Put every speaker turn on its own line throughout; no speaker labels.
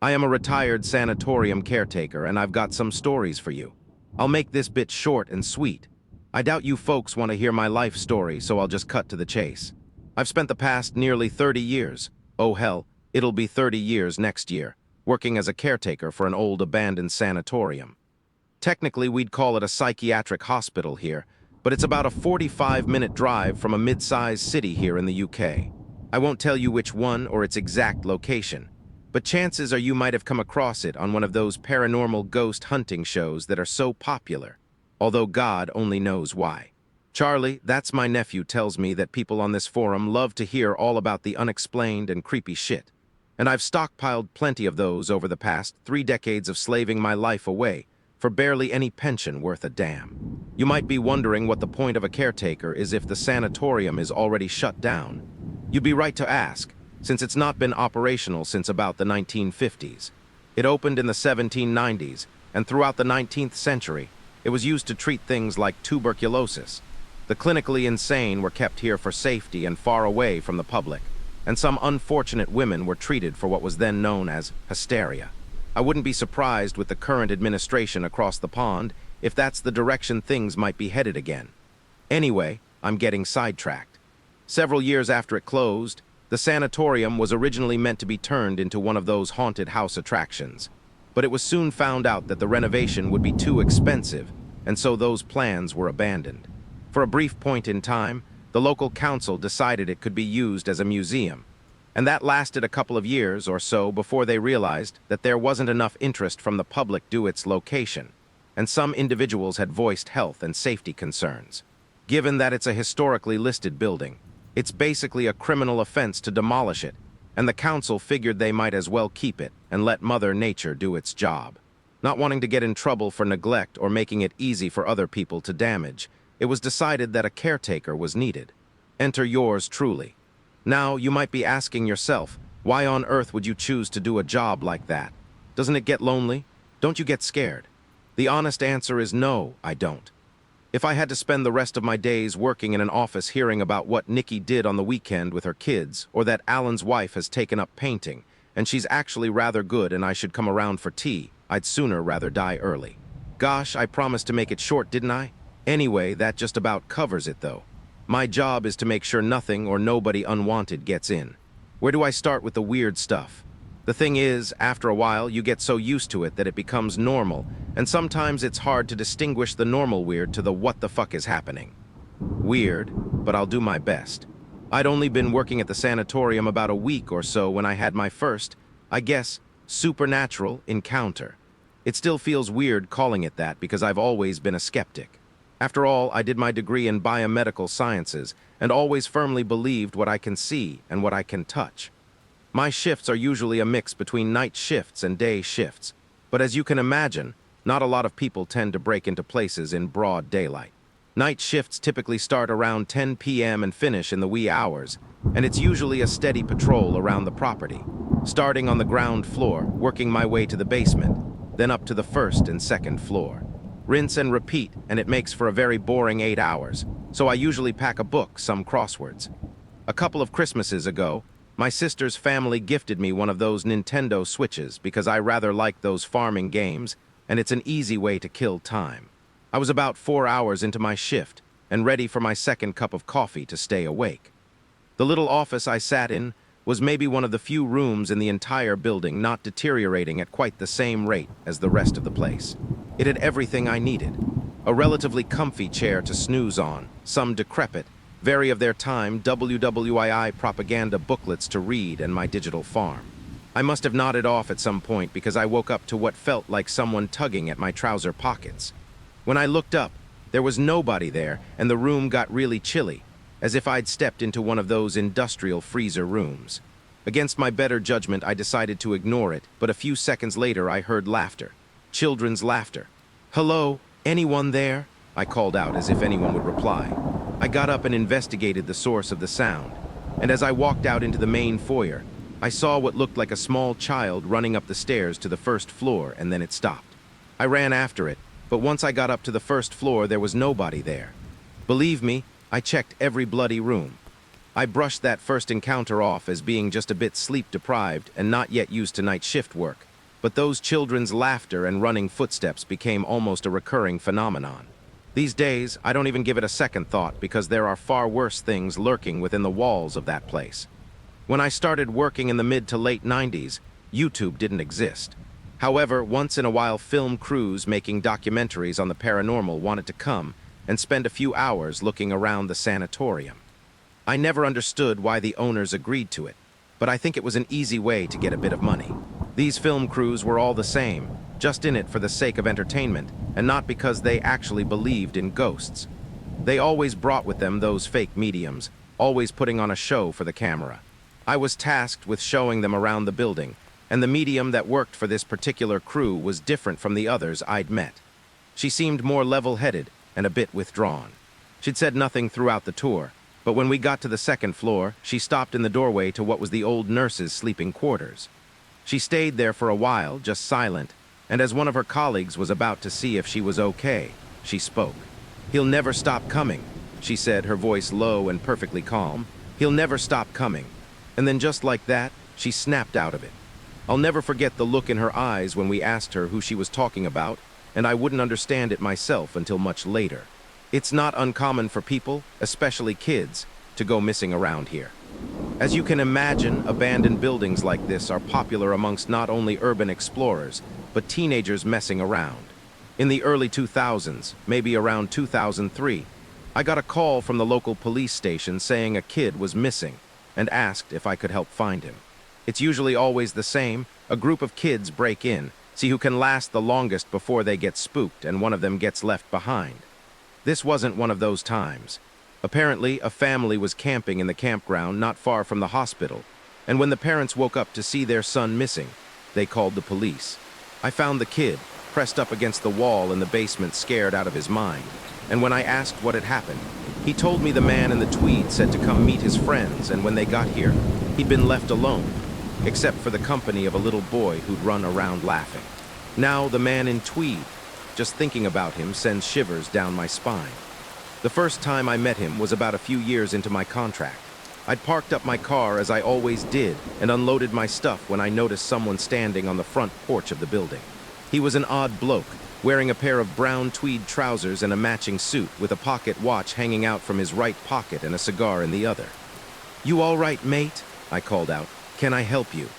I am a retired sanatorium caretaker, and I've got some stories for you. I'll make this bit short and sweet. I doubt you folks want to hear my life story, so I'll just cut to the chase. I've spent the past nearly 30 years, oh hell, it'll be 30 years next year, working as a caretaker for an old abandoned sanatorium. Technically, we'd call it a psychiatric hospital here, but it's about a 45-minute drive from a mid-sized city here in the UK. I won't tell you which one or its exact location, but chances are you might have come across it on one of those paranormal ghost hunting shows that are so popular, although God only knows why. Charlie, that's my nephew, tells me that people on this forum love to hear all about the unexplained and creepy shit. And I've stockpiled plenty of those over the past 3 decades of slaving my life away for barely any pension worth a damn. You might be wondering what the point of a caretaker is if the sanatorium is already shut down. You'd be right to ask, since it's not been operational since about the 1950s. It opened in the 1790s, and throughout the 19th century, it was used to treat things like tuberculosis. The clinically insane were kept here for safety and far away from the public, and some unfortunate women were treated for what was then known as hysteria. I wouldn't be surprised with the current administration across the pond if that's the direction things might be headed again. Anyway, I'm getting sidetracked. Several years after it closed, the sanatorium was originally meant to be turned into one of those haunted house attractions, but it was soon found out that the renovation would be too expensive, and so those plans were abandoned. For a brief point in time, the local council decided it could be used as a museum, and that lasted a couple of years or so before they realized that there wasn't enough interest from the public due to its location, and some individuals had voiced health and safety concerns. Given that it's a historically listed building, it's basically a criminal offense to demolish it, and the council figured they might as well keep it and let Mother Nature do its job. Not wanting to get in trouble for neglect or making it easy for other people to damage, it was decided that a caretaker was needed. Enter yours truly. Now, you might be asking yourself, why on earth would you choose to do a job like that? Doesn't it get lonely? Don't you get scared? The honest answer is no, I don't. If I had to spend the rest of my days working in an office hearing about what Nikki did on the weekend with her kids, or that Alan's wife has taken up painting, and she's actually rather good and I should come around for tea, I'd sooner rather die early. Gosh, I promised to make it short, didn't I? Anyway, that just about covers it though. My job is to make sure nothing or nobody unwanted gets in. Where do I start with the weird stuff? The thing is, after a while, you get so used to it that it becomes normal, and sometimes it's hard to distinguish the normal weird to the what the fuck is happening. Weird, but I'll do my best. I'd only been working at the sanatorium about a week or so when I had my first, I guess, supernatural encounter. It still feels weird calling it that because I've always been a skeptic. After all, I did my degree in biomedical sciences and always firmly believed what I can see and what I can touch. My shifts are usually a mix between night shifts and day shifts, but as you can imagine, not a lot of people tend to break into places in broad daylight. Night shifts typically start around 10 p.m. and finish in the wee hours, and it's usually a steady patrol around the property, starting on the ground floor, working my way to the basement, then up to the first and second floor. Rinse and repeat, and it makes for a very boring 8 hours, so I usually pack a book, some crosswords. A couple of Christmases ago, my sister's family gifted me one of those Nintendo Switches because I rather like those farming games, and it's an easy way to kill time. I was about 4 hours into my shift and ready for my second cup of coffee to stay awake. The little office I sat in was maybe one of the few rooms in the entire building not deteriorating at quite the same rate as the rest of the place. It had everything I needed. A relatively comfy chair to snooze on, some decrepit, very of their time WWII propaganda booklets to read, and my digital farm. I must have nodded off at some point because I woke up to what felt like someone tugging at my trouser pockets. When I looked up, there was nobody there, and the room got really chilly, as if I'd stepped into one of those industrial freezer rooms. Against my better judgment, I decided to ignore it, but a few seconds later I heard laughter. Children's laughter. "Hello, anyone there?" I called out as if anyone would reply. I got up and investigated the source of the sound, and as I walked out into the main foyer, I saw what looked like a small child running up the stairs to the first floor, and then it stopped. I ran after it, but once I got up to the first floor, there was nobody there. Believe me, I checked every bloody room. I brushed that first encounter off as being just a bit sleep-deprived and not yet used to night shift work, but those children's laughter and running footsteps became almost a recurring phenomenon. These days, I don't even give it a second thought because there are far worse things lurking within the walls of that place. When I started working in the mid to late 90s, YouTube didn't exist. However, once in a while film crews making documentaries on the paranormal wanted to come and spend a few hours looking around the sanatorium. I never understood why the owners agreed to it, but I think it was an easy way to get a bit of money. These film crews were all the same, just in it for the sake of entertainment, and not because they actually believed in ghosts. They always brought with them those fake mediums, always putting on a show for the camera. I was tasked with showing them around the building, and the medium that worked for this particular crew was different from the others I'd met. She seemed more level-headed and a bit withdrawn. She'd said nothing throughout the tour, but when we got to the second floor, she stopped in the doorway to what was the old nurses' sleeping quarters. She stayed there for a while, just silent, and as one of her colleagues was about to see if she was okay, she spoke. "He'll never stop coming," she said, her voice low and perfectly calm. "He'll never stop coming." And then just like that, she snapped out of it. I'll never forget the look in her eyes when we asked her who she was talking about, and I wouldn't understand it myself until much later. It's not uncommon for people, especially kids, to go missing around here. As you can imagine, abandoned buildings like this are popular amongst not only urban explorers, but teenagers messing around. In the early 2000s, maybe around 2003, I got a call from the local police station saying a kid was missing and asked if I could help find him. It's usually always the same. A group of kids break in, see who can last the longest before they get spooked and one of them gets left behind. This wasn't one of those times. Apparently, a family was camping in the campground not far from the hospital, and when the parents woke up to see their son missing, they called the police. I found the kid, pressed up against the wall in the basement, scared out of his mind, and when I asked what had happened, he told me the man in the tweed said to come meet his friends, and when they got here, he'd been left alone, except for the company of a little boy who'd run around laughing. Now the man in tweed, just thinking about him sends shivers down my spine. The first time I met him was about a few years into my contract. I'd parked up my car as I always did and unloaded my stuff when I noticed someone standing on the front porch of the building. He was an odd bloke, wearing a pair of brown tweed trousers and a matching suit with a pocket watch hanging out from his right pocket and a cigar in the other. "You all right, mate?" I called out. "Can I help you?"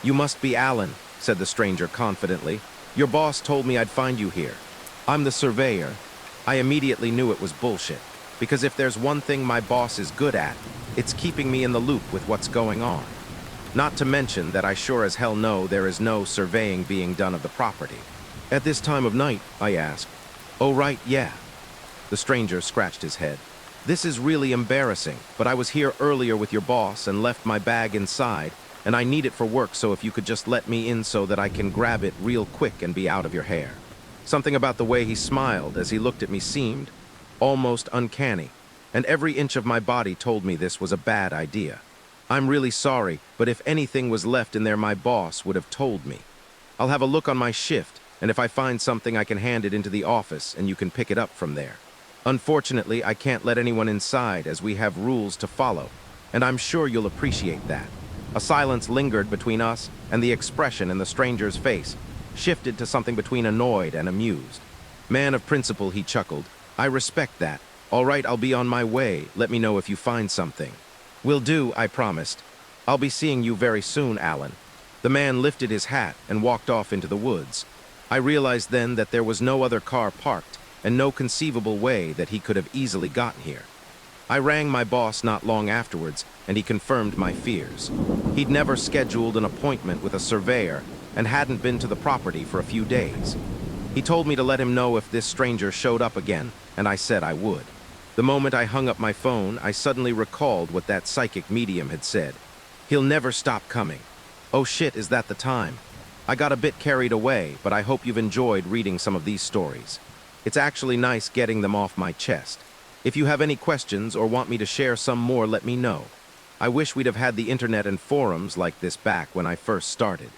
"You must be Alan," said the stranger confidently. "Your boss told me I'd find you here. I'm the surveyor." I immediately knew it was bullshit, because if there's one thing my boss is good at, it's keeping me in the loop with what's going on. Not to mention that I sure as hell know there is no surveying being done of the property. "At this time of night?" I asked. "Oh right, yeah." The stranger scratched his head. "This is really embarrassing, but I was here earlier with your boss and left my bag inside, and I need it for work, so if you could just let me in so that I can grab it real quick and be out of your hair." Something about the way he smiled as he looked at me seemed almost uncanny, and every inch of my body told me this was a bad idea. "I'm really sorry, but if anything was left in there my boss would have told me. I'll have a look on my shift, and if I find something I can hand it into the office and you can pick it up from there. Unfortunately, I can't let anyone inside as we have rules to follow, and I'm sure you'll appreciate that." A silence lingered between us, and the expression in the stranger's face shifted to something between annoyed and amused. "Man of principle," he chuckled. "I respect that. All right, I'll be on my way. Let me know if you find something." "Will do," I promised. "I'll be seeing you very soon, Alan." The man lifted his hat and walked off into the woods. I realized then that there was no other car parked and no conceivable way that he could have easily gotten here. I rang my boss not long afterwards, and he confirmed my fears. He'd never scheduled an appointment with a surveyor and hadn't been to the property for a few days. He told me to let him know if this stranger showed up again, and I said I would. The moment I hung up my phone, I suddenly recalled what that psychic medium had said. "He'll never stop coming." Oh shit, is that the time? I got a bit carried away, but I hope you've enjoyed reading some of these stories. It's actually nice getting them off my chest. If you have any questions or want me to share some more, let me know. I wish we'd have had the internet and forums like this back when I first started.